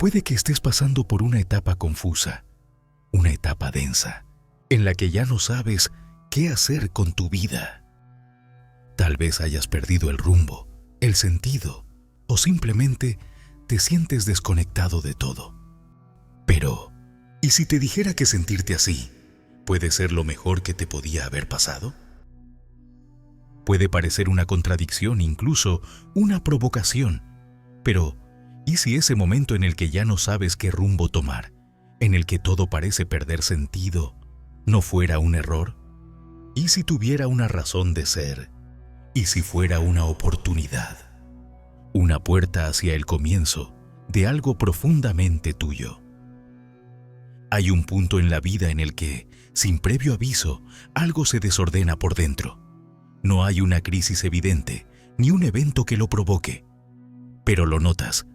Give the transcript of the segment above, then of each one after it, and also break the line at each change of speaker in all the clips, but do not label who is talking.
Puede que estés pasando por una etapa confusa, una etapa densa, en la que ya no sabes qué hacer con tu vida. Tal vez hayas perdido el rumbo, el sentido, o simplemente te sientes desconectado de todo. Pero, ¿y si te dijera que sentirte así puede ser lo mejor que te podía haber pasado? Puede parecer una contradicción, incluso una provocación, pero ¿y si ese momento en el que ya no sabes qué rumbo tomar, en el que todo parece perder sentido, no fuera un error? ¿Y si tuviera una razón de ser? ¿Y si fuera una oportunidad? Una puerta hacia el comienzo de algo profundamente tuyo. Hay un punto en la vida en el que, sin previo aviso, algo se desordena por dentro. No hay una crisis evidente, ni un evento que lo provoque. Pero lo notas.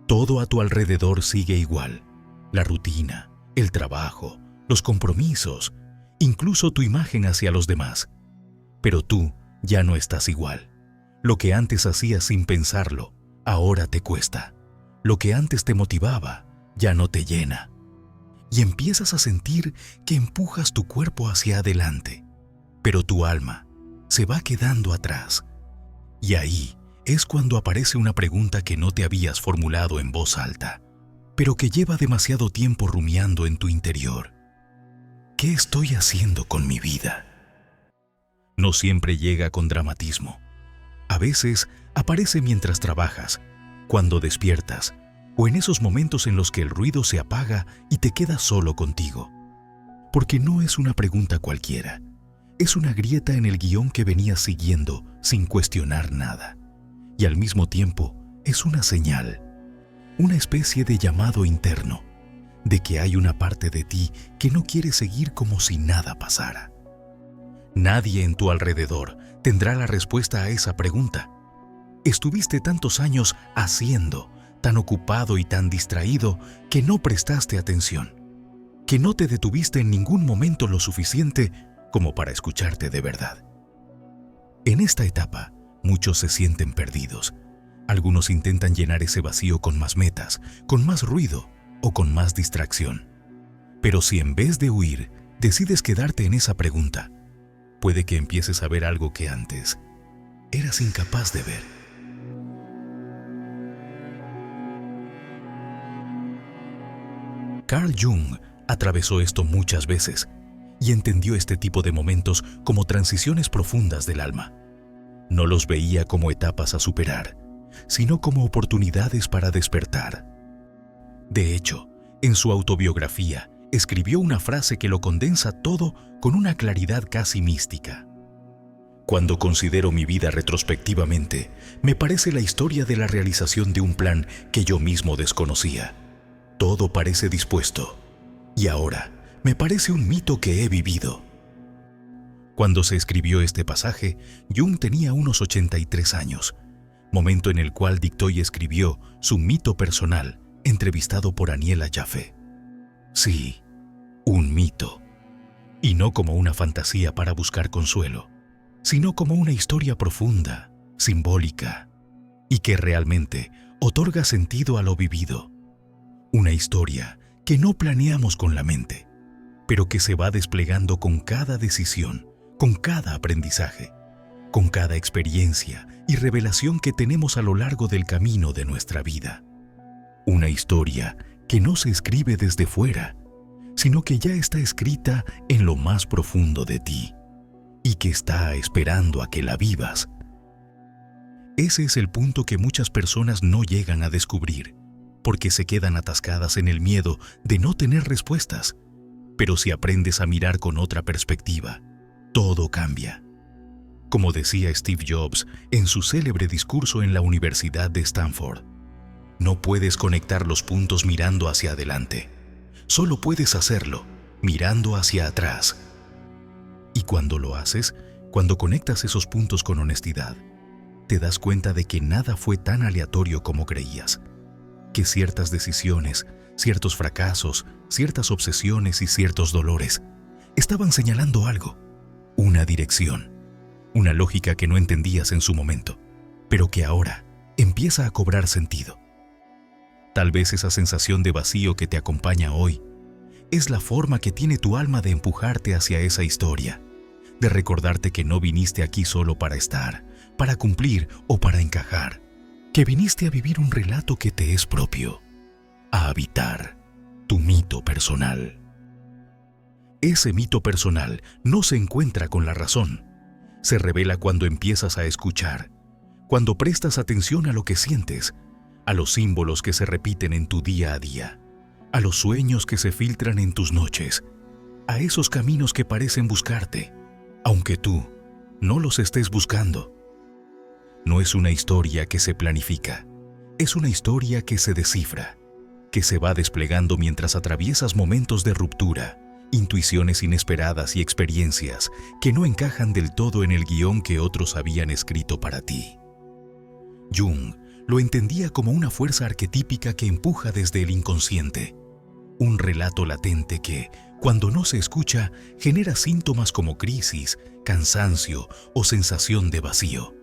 Todo a tu alrededor sigue igual. La rutina, el trabajo, los compromisos, incluso tu imagen hacia los demás. Pero tú ya no estás igual. Lo que antes hacías sin pensarlo, ahora te cuesta. Lo que antes te motivaba, ya no te llena. Y empiezas a sentir que empujas tu cuerpo hacia adelante, pero tu alma se va quedando atrás. Y ahí es cuando aparece una pregunta que no te habías formulado en voz alta, pero que lleva demasiado tiempo rumiando en tu interior. ¿Qué estoy haciendo con mi vida? No siempre llega con dramatismo. A veces aparece mientras trabajas, cuando despiertas, o en esos momentos en los que el ruido se apaga y te quedas solo contigo. Porque no es una pregunta cualquiera. Es una grieta en el guión que venías siguiendo sin cuestionar nada. Y al mismo tiempo es una señal, una especie de llamado interno, de que hay una parte de ti que no quiere seguir como si nada pasara. Nadie en tu alrededor tendrá la respuesta a esa pregunta. Estuviste tantos años haciendo, tan ocupado y tan distraído que no prestaste atención, que no te detuviste en ningún momento lo suficiente como para escucharte de verdad. En esta etapa, muchos se sienten perdidos. Algunos intentan llenar ese vacío con más metas, con más ruido o con más distracción. Pero si en vez de huir, decides quedarte en esa pregunta, puede que empieces a ver algo que antes eras incapaz de ver. Carl Jung atravesó esto muchas veces y entendió este tipo de momentos como transiciones profundas del alma. No los veía como etapas a superar, sino como oportunidades para despertar. De hecho, en su autobiografía, escribió una frase que lo condensa todo con una claridad casi mística. Cuando considero mi vida retrospectivamente, me parece la historia de la realización de un plan que yo mismo desconocía. Todo parece dispuesto, y ahora me parece un mito que he vivido. Cuando se escribió este pasaje, Jung tenía unos 83 años, momento en el cual dictó y escribió su mito personal, entrevistado por Aniela Jaffe. Sí, un mito. Y no como una fantasía para buscar consuelo, sino como una historia profunda, simbólica, y que realmente otorga sentido a lo vivido. Una historia que no planeamos con la mente, pero que se va desplegando con cada decisión, con cada aprendizaje, con cada experiencia y revelación que tenemos a lo largo del camino de nuestra vida. Una historia que no se escribe desde fuera, sino que ya está escrita en lo más profundo de ti y que está esperando a que la vivas. Ese es el punto que muchas personas no llegan a descubrir, porque se quedan atascadas en el miedo de no tener respuestas. Pero si aprendes a mirar con otra perspectiva, todo cambia. Como decía Steve Jobs en su célebre discurso en la Universidad de Stanford, no puedes conectar los puntos mirando hacia adelante. Solo puedes hacerlo mirando hacia atrás. Y cuando lo haces, cuando conectas esos puntos con honestidad, te das cuenta de que nada fue tan aleatorio como creías, que ciertas decisiones, ciertos fracasos, ciertas obsesiones y ciertos dolores estaban señalando algo, una dirección, una lógica que no entendías en su momento, pero que ahora empieza a cobrar sentido. Tal vez esa sensación de vacío que te acompaña hoy es la forma que tiene tu alma de empujarte hacia esa historia, de recordarte que no viniste aquí solo para estar, para cumplir o para encajar, que viniste a vivir un relato que te es propio, a habitar tu mito personal. Ese mito personal no se encuentra con la razón, se revela cuando empiezas a escuchar, cuando prestas atención a lo que sientes, a los símbolos que se repiten en tu día a día, a los sueños que se filtran en tus noches, a esos caminos que parecen buscarte, aunque tú no los estés buscando. No es una historia que se planifica, es una historia que se descifra, que se va desplegando mientras atraviesas momentos de ruptura, intuiciones inesperadas y experiencias que no encajan del todo en el guión que otros habían escrito para ti. Jung lo entendía como una fuerza arquetípica que empuja desde el inconsciente, un relato latente que, cuando no se escucha, genera síntomas como crisis, cansancio o sensación de vacío.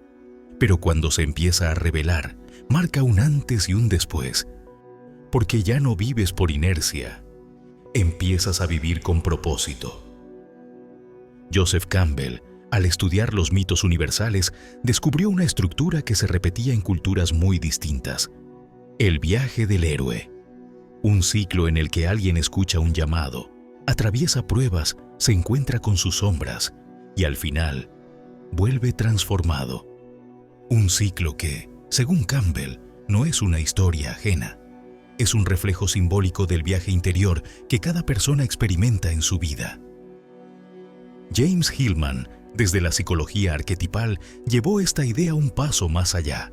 Pero cuando se empieza a revelar, marca un antes y un después, porque ya no vives por inercia, empiezas a vivir con propósito. Joseph Campbell, al estudiar los mitos universales, descubrió una estructura que se repetía en culturas muy distintas: el viaje del héroe. Un ciclo en el que alguien escucha un llamado, atraviesa pruebas, se encuentra con sus sombras y al final vuelve transformado. Un ciclo que, según Campbell, no es una historia ajena. Es un reflejo simbólico del viaje interior que cada persona experimenta en su vida. James Hillman, desde la psicología arquetipal, llevó esta idea un paso más allá.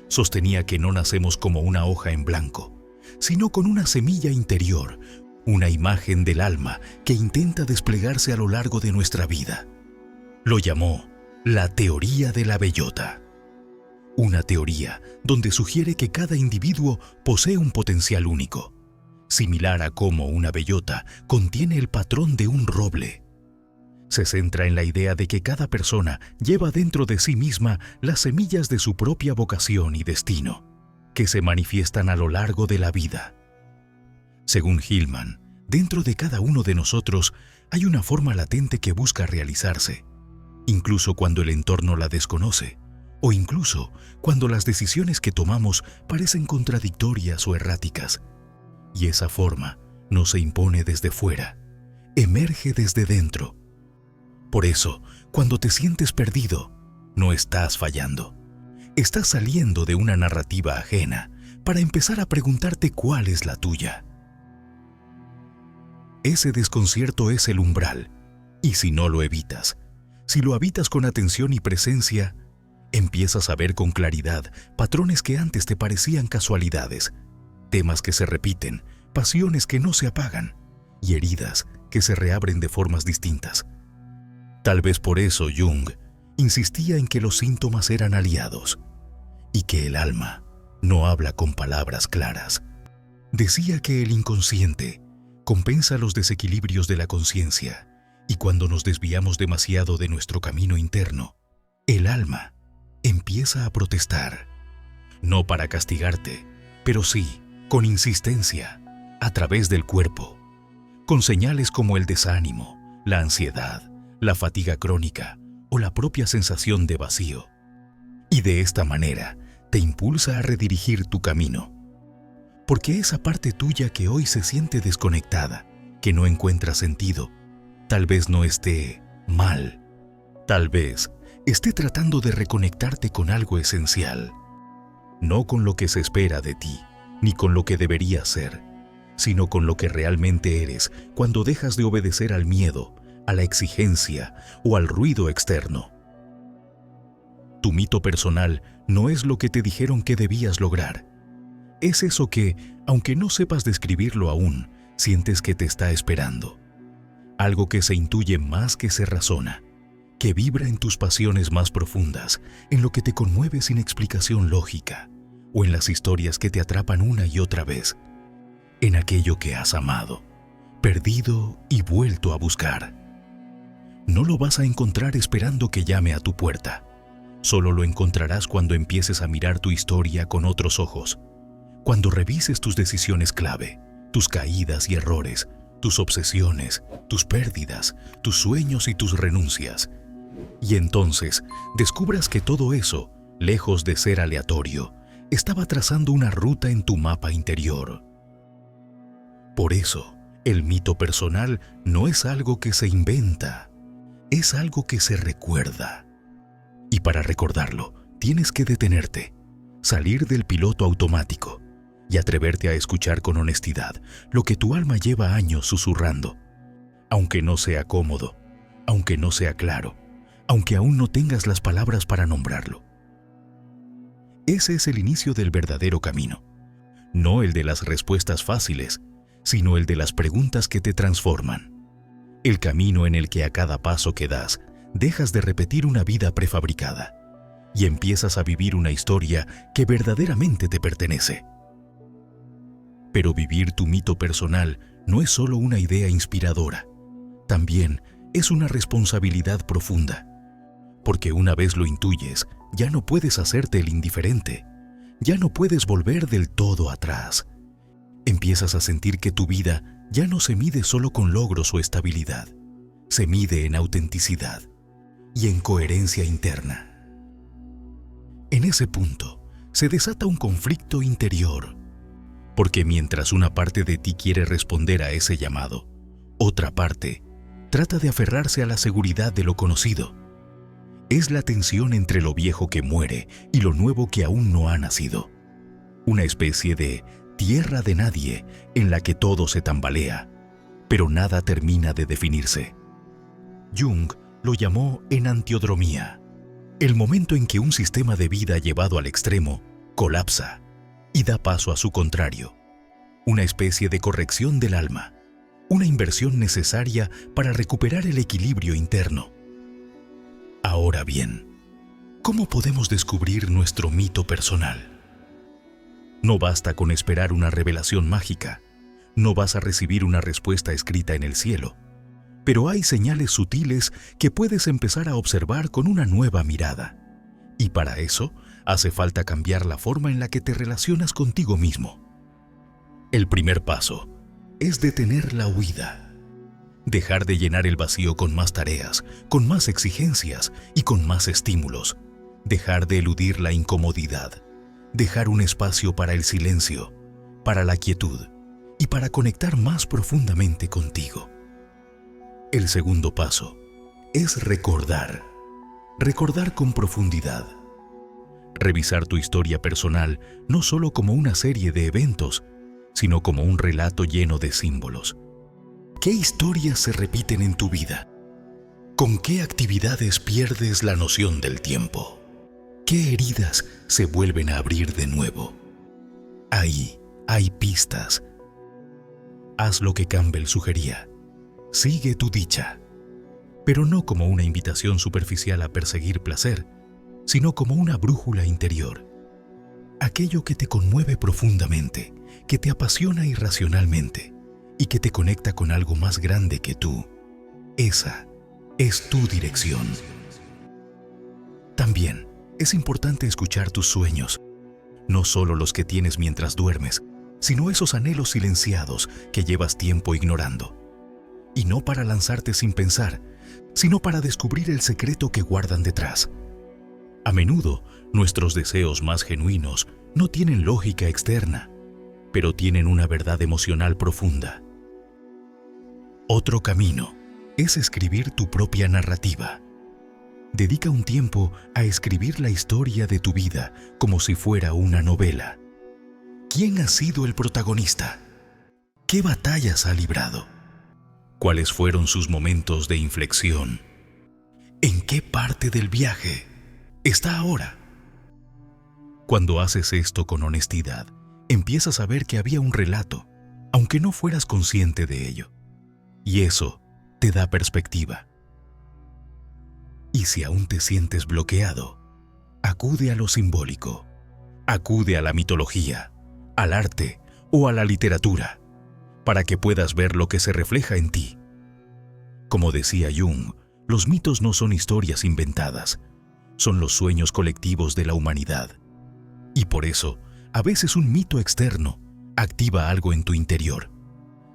Sostenía que no nacemos como una hoja en blanco, sino con una semilla interior, una imagen del alma que intenta desplegarse a lo largo de nuestra vida. Lo llamó la teoría de la bellota. Una teoría donde sugiere que cada individuo posee un potencial único, similar a cómo una bellota contiene el patrón de un roble. Se centra en la idea de que cada persona lleva dentro de sí misma las semillas de su propia vocación y destino, que se manifiestan a lo largo de la vida. Según Hillman, dentro de cada uno de nosotros hay una forma latente que busca realizarse, incluso cuando el entorno la desconoce, o incluso cuando las decisiones que tomamos parecen contradictorias o erráticas. Y esa forma no se impone desde fuera, emerge desde dentro. Por eso, cuando te sientes perdido, no estás fallando. Estás saliendo de una narrativa ajena para empezar a preguntarte cuál es la tuya. Ese desconcierto es el umbral, y si no lo evitas, si lo habitas con atención y presencia, empiezas a ver con claridad patrones que antes te parecían casualidades, temas que se repiten, pasiones que no se apagan y heridas que se reabren de formas distintas. Tal vez por eso Jung insistía en que los síntomas eran aliados y que el alma no habla con palabras claras. Decía que el inconsciente compensa los desequilibrios de la conciencia y cuando nos desviamos demasiado de nuestro camino interno, el alma empieza a protestar, no para castigarte, pero sí, con insistencia, a través del cuerpo, con señales como el desánimo, la ansiedad, la fatiga crónica o la propia sensación de vacío. Y de esta manera te impulsa a redirigir tu camino. Porque esa parte tuya que hoy se siente desconectada, que no encuentra sentido, tal vez no esté mal, tal vez esté tratando de reconectarte con algo esencial, no con lo que se espera de ti, ni con lo que deberías ser, sino con lo que realmente eres cuando dejas de obedecer al miedo, a la exigencia o al ruido externo. Tu mito personal no es lo que te dijeron que debías lograr. Es eso que, aunque no sepas describirlo aún, sientes que te está esperando. Algo que se intuye más que se razona, que vibra en tus pasiones más profundas, en lo que te conmueve sin explicación lógica, o en las historias que te atrapan una y otra vez, en aquello que has amado, perdido y vuelto a buscar. No lo vas a encontrar esperando que llame a tu puerta. Solo lo encontrarás cuando empieces a mirar tu historia con otros ojos, Cuando revises tus decisiones clave, tus caídas y errores, tus obsesiones, tus pérdidas, tus sueños y tus renuncias, y entonces descubras que todo eso, lejos de ser aleatorio, estaba trazando una ruta en tu mapa interior. Por eso, el mito personal no es algo que se inventa, es algo que se recuerda. Y para recordarlo, tienes que detenerte, salir del piloto automático y atreverte a escuchar con honestidad lo que tu alma lleva años susurrando. Aunque no sea cómodo, aunque no sea claro, aunque aún no tengas las palabras para nombrarlo. Ese es el inicio del verdadero camino, no el de las respuestas fáciles, sino el de las preguntas que te transforman. El camino en el que a cada paso que das, dejas de repetir una vida prefabricada y empiezas a vivir una historia que verdaderamente te pertenece. Pero vivir tu mito personal no es solo una idea inspiradora, también es una responsabilidad profunda. Porque una vez lo intuyes, ya no puedes hacerte el indiferente, ya no puedes volver del todo atrás. Empiezas a sentir que tu vida ya no se mide solo con logros o estabilidad, se mide en autenticidad y en coherencia interna. En ese punto se desata un conflicto interior, porque mientras una parte de ti quiere responder a ese llamado, otra parte trata de aferrarse a la seguridad de lo conocido. Es la tensión entre lo viejo que muere y lo nuevo que aún no ha nacido. Una especie de tierra de nadie en la que todo se tambalea, pero nada termina de definirse. Jung lo llamó enantiodromía, el momento en que un sistema de vida llevado al extremo colapsa y da paso a su contrario, una especie de corrección del alma, una inversión necesaria para recuperar el equilibrio interno. Ahora bien, ¿cómo podemos descubrir nuestro mito personal? No basta con esperar una revelación mágica, no vas a recibir una respuesta escrita en el cielo, pero hay señales sutiles que puedes empezar a observar con una nueva mirada. Y para eso, hace falta cambiar la forma en la que te relacionas contigo mismo. El primer paso es detener la huida. Dejar de llenar el vacío con más tareas, con más exigencias y con más estímulos. Dejar de eludir la incomodidad. Dejar un espacio para el silencio, para la quietud y para conectar más profundamente contigo. El segundo paso es recordar. Recordar con profundidad. Revisar tu historia personal no solo como una serie de eventos, sino como un relato lleno de símbolos. ¿Qué historias se repiten en tu vida? ¿Con qué actividades pierdes la noción del tiempo? ¿Qué heridas se vuelven a abrir de nuevo? Ahí hay pistas. Haz lo que Campbell sugería. Sigue tu dicha. Pero no como una invitación superficial a perseguir placer, sino como una brújula interior. Aquello que te conmueve profundamente, que te apasiona irracionalmente y que te conecta con algo más grande que tú. Esa es tu dirección. También es importante escuchar tus sueños, no solo los que tienes mientras duermes, sino esos anhelos silenciados que llevas tiempo ignorando. Y no para lanzarte sin pensar, sino para descubrir el secreto que guardan detrás. A menudo, nuestros deseos más genuinos no tienen lógica externa, pero tienen una verdad emocional profunda. Otro camino es escribir tu propia narrativa. Dedica un tiempo a escribir la historia de tu vida como si fuera una novela. ¿Quién ha sido el protagonista? ¿Qué batallas ha librado? ¿Cuáles fueron sus momentos de inflexión? ¿En qué parte del viaje está ahora? Cuando haces esto con honestidad, empiezas a ver que había un relato, aunque no fueras consciente de ello. Y eso te da perspectiva. Y si aún te sientes bloqueado, acude a lo simbólico, acude a la mitología, al arte o a la literatura, para que puedas ver lo que se refleja en ti. Como decía Jung, los mitos no son historias inventadas, son los sueños colectivos de la humanidad. Y por eso, A veces un mito externo activa algo en tu interior.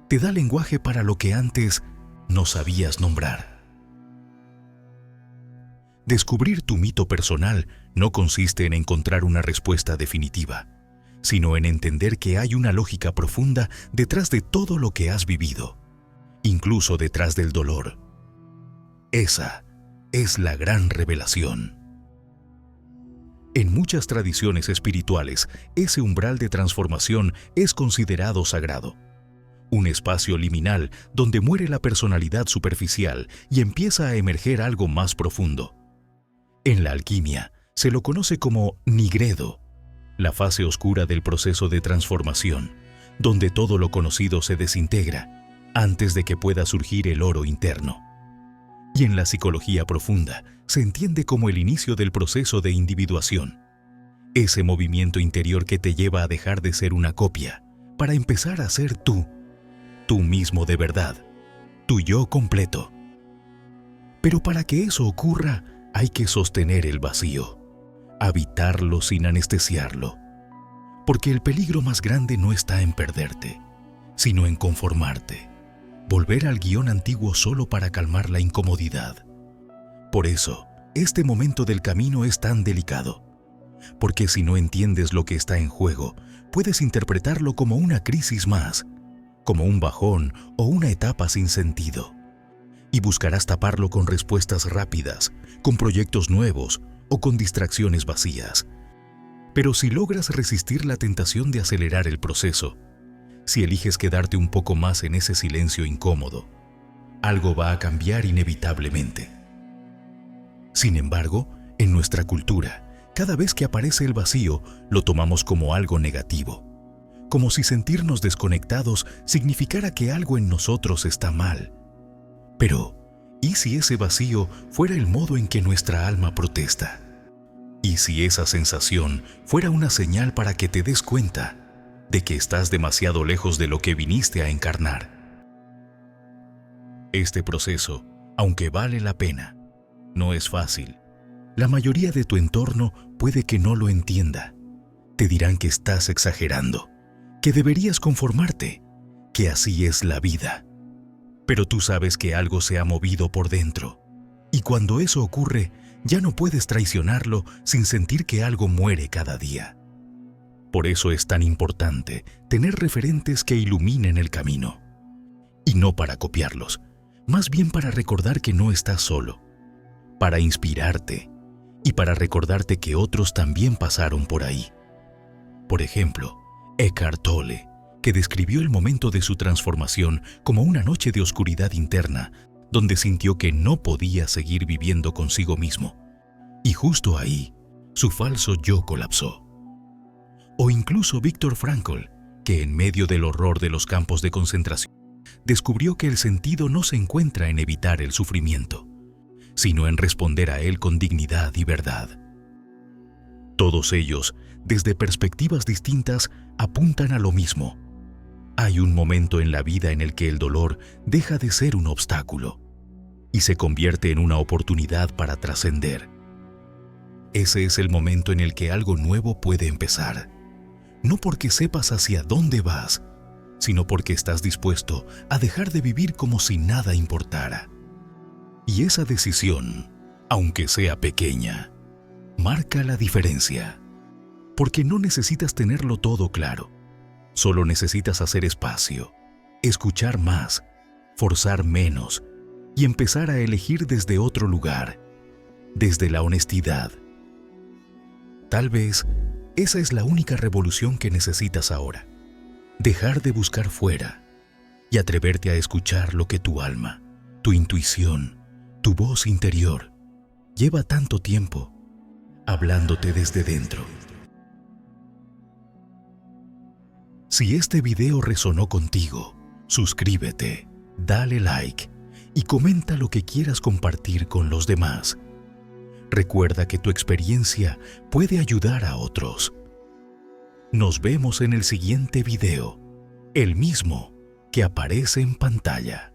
Te da lenguaje para lo que antes no sabías nombrar. Descubrir tu mito personal no consiste en encontrar una respuesta definitiva, sino en entender que hay una lógica profunda detrás de todo lo que has vivido, incluso detrás del dolor. Esa es la gran revelación. En muchas tradiciones espirituales, ese umbral de transformación es considerado sagrado. Un espacio liminal donde muere la personalidad superficial y empieza a emerger algo más profundo. En la alquimia se lo conoce como nigredo, la fase oscura del proceso de transformación, donde todo lo conocido se desintegra antes de que pueda surgir el oro interno. Y en la psicología profunda se entiende como el inicio del proceso de individuación, ese movimiento interior que te lleva a dejar de ser una copia para empezar a ser tú mismo de verdad, tu yo completo. Pero para que eso ocurra, hay que sostener el vacío, habitarlo sin anestesiarlo, porque el peligro más grande no está en perderte, sino en conformarte, volver al guión antiguo solo para calmar la incomodidad. Por eso, este momento del camino es tan delicado, porque si no entiendes lo que está en juego, puedes interpretarlo como una crisis más, como un bajón o una etapa sin sentido, y buscarás taparlo con respuestas rápidas, con proyectos nuevos o con distracciones vacías. Pero si logras resistir la tentación de acelerar el proceso, si eliges quedarte un poco más en ese silencio incómodo, algo va a cambiar inevitablemente. Sin embargo, en nuestra cultura, cada vez que aparece el vacío, lo tomamos como algo negativo, como si sentirnos desconectados significara que algo en nosotros está mal. Pero, ¿y si ese vacío fuera el modo en que nuestra alma protesta? ¿Y si esa sensación fuera una señal para que te des cuenta de que estás demasiado lejos de lo que viniste a encarnar? Este proceso, aunque vale la pena, no es fácil. La mayoría de tu entorno puede que no lo entienda. Te dirán que estás exagerando, que deberías conformarte, que así es la vida. Pero tú sabes que algo se ha movido por dentro, y cuando eso ocurre, ya no puedes traicionarlo sin sentir que algo muere cada día. Por eso es tan importante tener referentes que iluminen el camino. Y no para copiarlos, más bien para recordar que no estás solo, para inspirarte y para recordarte que otros también pasaron por ahí. Por ejemplo, Eckhart Tolle, que describió el momento de su transformación como una noche de oscuridad interna, donde sintió que no podía seguir viviendo consigo mismo. Y justo ahí, su falso yo colapsó. O incluso Viktor Frankl, que en medio del horror de los campos de concentración, descubrió que el sentido no se encuentra en evitar el sufrimiento, sino en responder a él con dignidad y verdad. Todos ellos, desde perspectivas distintas, apuntan a lo mismo. Hay un momento en la vida en el que el dolor deja de ser un obstáculo y se convierte en una oportunidad para trascender. Ese es el momento en el que algo nuevo puede empezar, no porque sepas hacia dónde vas, sino porque estás dispuesto a dejar de vivir como si nada importara. Y esa decisión, aunque sea pequeña, marca la diferencia. Porque no necesitas tenerlo todo claro. Solo necesitas hacer espacio, escuchar más, forzar menos y empezar a elegir desde otro lugar, desde la honestidad. Tal vez esa es la única revolución que necesitas ahora. Dejar de buscar fuera y atreverte a escuchar lo que tu alma, tu intuición, tu voz interior lleva tanto tiempo hablándote desde dentro. Si este video resonó contigo, suscríbete, dale like y comenta lo que quieras compartir con los demás. Recuerda que tu experiencia puede ayudar a otros. Nos vemos en el siguiente video, el mismo que aparece en pantalla.